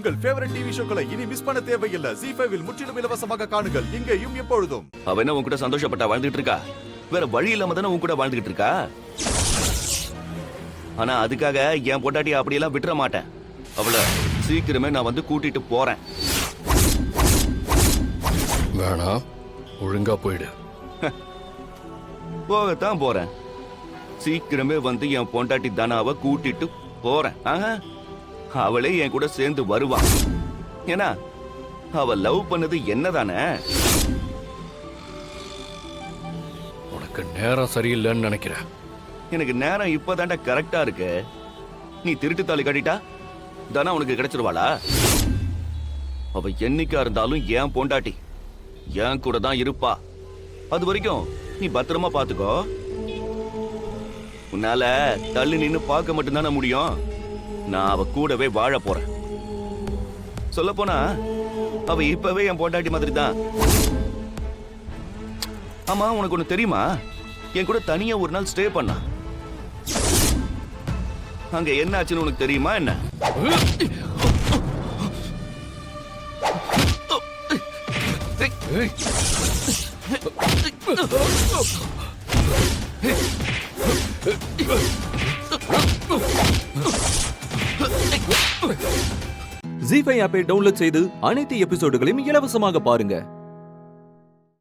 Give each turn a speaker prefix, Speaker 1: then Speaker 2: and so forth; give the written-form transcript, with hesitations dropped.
Speaker 1: உங்கள் favourite TV ஷோக்களை இனி miss பண்ண தேவையில்லை. ZEE5 இல் முற்றிலும் இலவசமாக காணுங்கள், இங்கேயும் எப்பொழுதும்.
Speaker 2: அவ என்ன உன்கிட்ட சந்தோஷப்பட்டா வாழ்ந்துட்டு இருக்கா? வேற வழி இல்லாம தானே உன் கூட வாழ்ந்துகிட்டு இருக்கா? ஆனா அதுக்காக என் பொண்டாட்டியை அப்படியெல்லாம் விட்டுற மாட்டேன். அவளை சீக்கிரமே நான் வந்து கூட்டிட்டு போறேன்.
Speaker 3: வேணாம், ஒழுங்கா போயிடு.
Speaker 2: போகத்தான் போறேன். சீக்கிரமே வந்து என் பொண்டாட்டி தனாவை கூட்டிட்டு போறேன். அவளே என் கூட சேர்ந்து வருவா. ஏன்னா அவ லவ் பண்ணது என்னதானே.
Speaker 3: உனக்கு நேரம் சரியில்லைன்னு நினைக்கிறேன்.
Speaker 2: எனக்கு நேரம் இப்பதான்டா கரெக்டா இருக்கு. நீ திருட்டு தாலி கட்டிட்டா தானே உனக்கு கிடைச்சிருவாளா? அவ என்னைக்கா இருந்தாலும் என் பொண்டாட்டி என் கூட தான் இருப்பா. அது வரைக்கும் நீ பத்திரமா பாத்துக்கோ. உன்னால தள்ளி நின்னு பார்க்க மட்டும்தானே முடியும். நான் அவ கூடவே வாழ போறேன். சொல்ல போனா அவ இப்பவே என் பொண்டாட்டி மாதிரி தான். ஆமா, உனக்கு ஒண்ணு தெரியுமா? என் கூட தனியா ஒரு நாள் ஸ்டே பண்ணா. அங்க என்ன ஆச்சுன்னு உனக்கு தெரியுமா என்ன?
Speaker 4: ZEE5 ஆப்பை டவுன்லோட் செய்து அனைத்து எபிசோடுகளையும் இலவசமாக பாருங்க.